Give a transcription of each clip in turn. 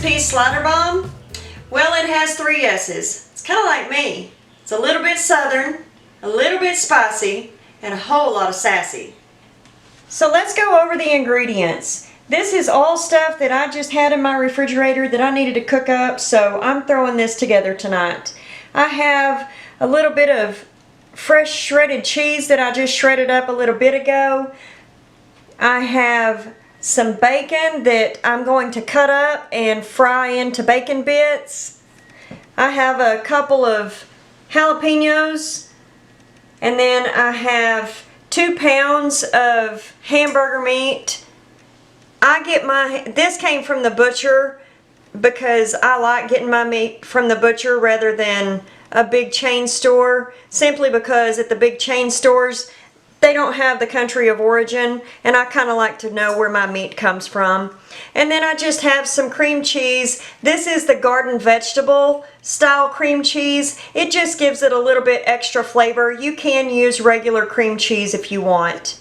6-piece slider bomb? Well, it has 3 S's. It's kind of like me. It's a little bit southern, a little bit spicy, and a whole lot of sassy. So let's go over the ingredients. This is all stuff that I just had in my refrigerator that I needed to cook up, so I'm throwing this together tonight. I have a little bit of fresh shredded cheese that I just shredded up a little bit ago. I have some bacon that I'm going to cut up and fry into bacon bits. I have a couple of jalapenos, and then I have 2 pounds of hamburger meat. This came from the butcher because I like getting my meat from the butcher rather than a big chain store, simply because at the big chain stores they don't have the country of origin, and I kind of like to know where my meat comes from. And then I just have some cream cheese. This is the garden vegetable style cream cheese. It just gives it a little bit extra flavor. You can use regular cream cheese if you want.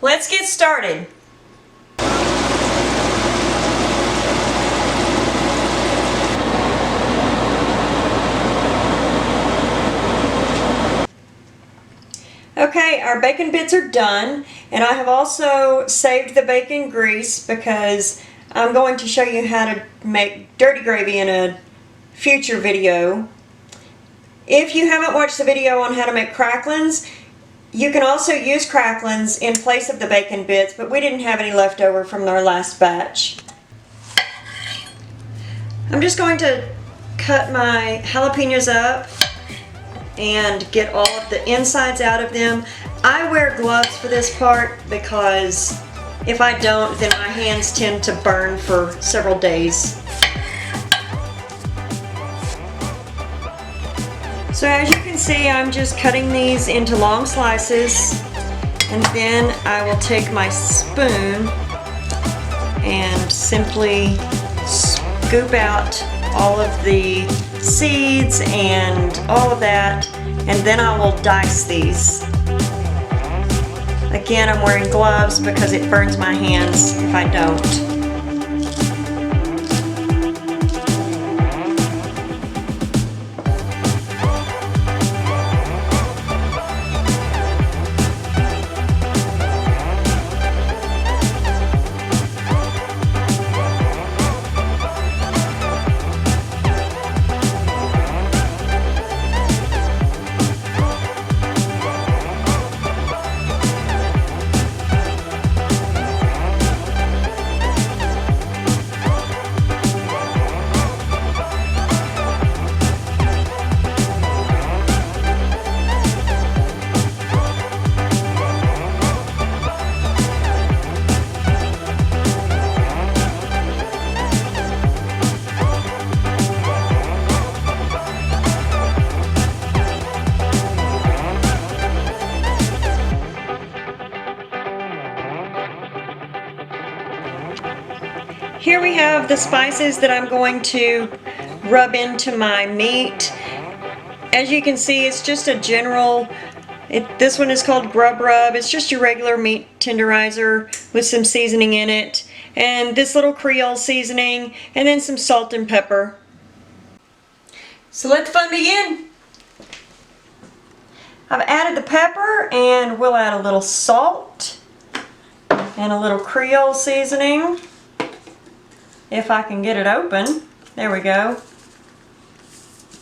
Let's get started. Okay, our bacon bits are done, and I have also saved the bacon grease because I'm going to show you how to make dirty gravy in a future video. If you haven't watched the video on how to make cracklings, you can also use cracklings in place of the bacon bits, but we didn't have any left over from our last batch. I'm just going to cut my jalapenos up and get all of the insides out of them. I wear gloves for this part because if I don't, then my hands tend to burn for several days. So as you can see, I'm just cutting these into long slices, and then I will take my spoon and simply scoop out all of the seeds and all of that, and then I will dice these. Again, I'm wearing gloves because it burns my hands if I don't. Here we have the spices that I'm going to rub into my meat. As you can see, it's just a general, this one is called Grub Rub. It's just your regular meat tenderizer with some seasoning in it. And this little Creole seasoning, and then some salt and pepper. So let the fun begin. I've added the pepper, and we'll add a little salt and a little Creole seasoning. If I can get it open. There we go.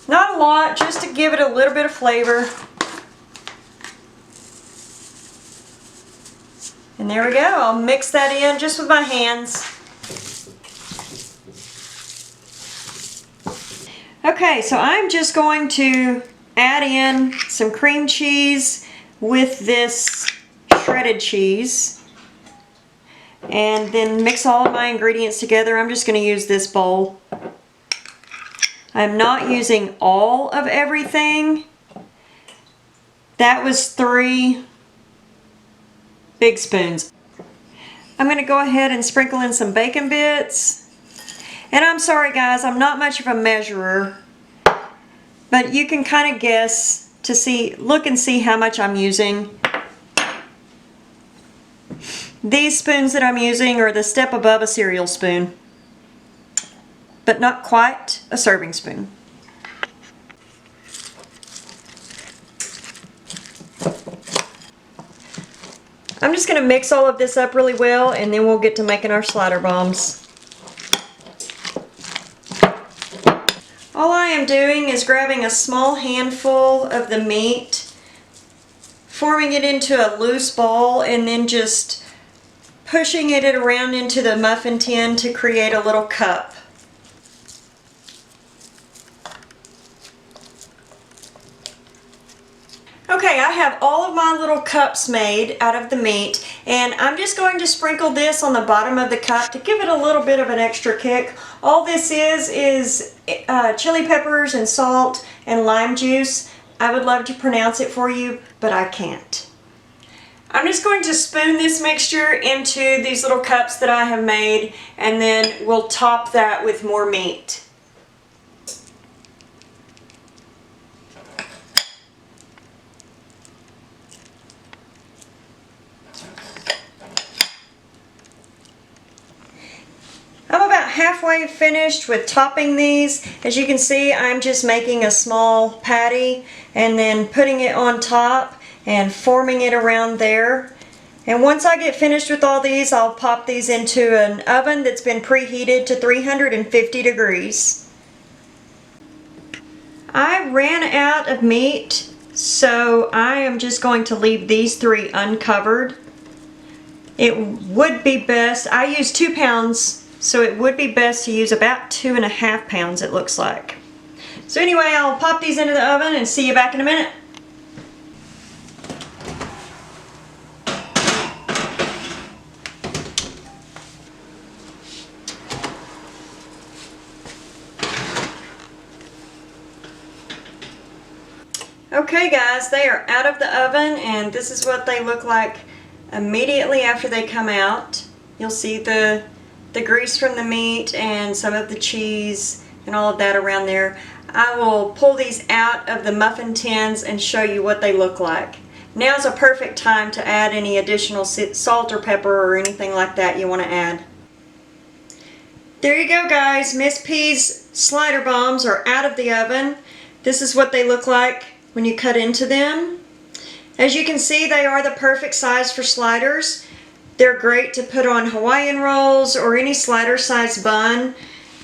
Not a lot, just to give it a little bit of flavor. And there we go. I'll mix that in just with my hands. Okay, so I'm just going to add in some cream cheese with this shredded cheese. And then mix all of my ingredients together. I'm just going to use this bowl. I'm not using all of everything. That was 3 big spoons. I'm going to go ahead and sprinkle in some bacon bits. And I'm sorry guys, I'm not much of a measurer, but you can kind of guess to see, look and see how much I'm using. These spoons that I'm using are the step above a cereal spoon. but not quite a serving spoon. I'm just going to mix all of this up really well, and then we'll get to making our slider bombs. All I am doing is grabbing a small handful of the meat, forming it into a loose ball, and then just pushing it around into the muffin tin to create a little cup. Okay, I have all of my little cups made out of the meat, and I'm just going to sprinkle this on the bottom of the cup to give it a little bit of an extra kick. All this is chili peppers and salt and lime juice. I would love to pronounce it for you, but I can't. I'm just going to spoon this mixture into these little cups that I have made, and then we'll top that with more meat. I'm about halfway finished with topping these. As you can see, I'm just making a small patty and then putting it on top and forming it around there. And once I get finished with all these, I'll pop these into an oven that's been preheated to 350 degrees. I ran out of meat, so I am just going to leave these 3 uncovered. It would be best, I use 2 pounds, so it would be best to use about 2.5 pounds, it looks like. So anyway, I'll pop these into the oven and see you back in a minute. Okay guys, they are out of the oven, and this is what they look like immediately after they come out. You'll see the grease from the meat and some of the cheese and all of that around there. I will pull these out of the muffin tins and show you what they look like. Now's a perfect time to add any additional salt or pepper or anything like that you want to add. There you go guys, Miss P's slider bombs are out of the oven. This is what they look like when you cut into them. As you can see, they are the perfect size for sliders. They're great to put on Hawaiian rolls or any slider size bun.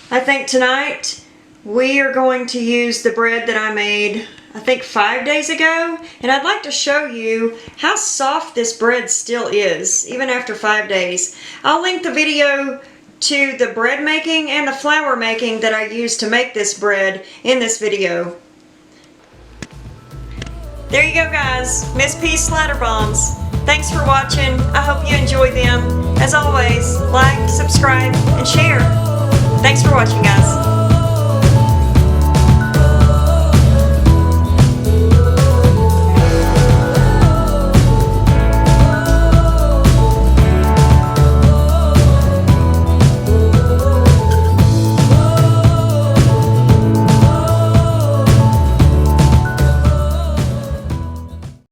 I think tonight we are going to use the bread that I made, I think 5 days ago. And I'd like to show you how soft this bread still is, even after 5 days. I'll link the video to the bread making and the flour making that I used to make this bread in this video. There you go guys, Miss P's slider bombs. Thanks for watching. I hope you enjoy them. As always, like, subscribe, and share. Thanks for watching guys.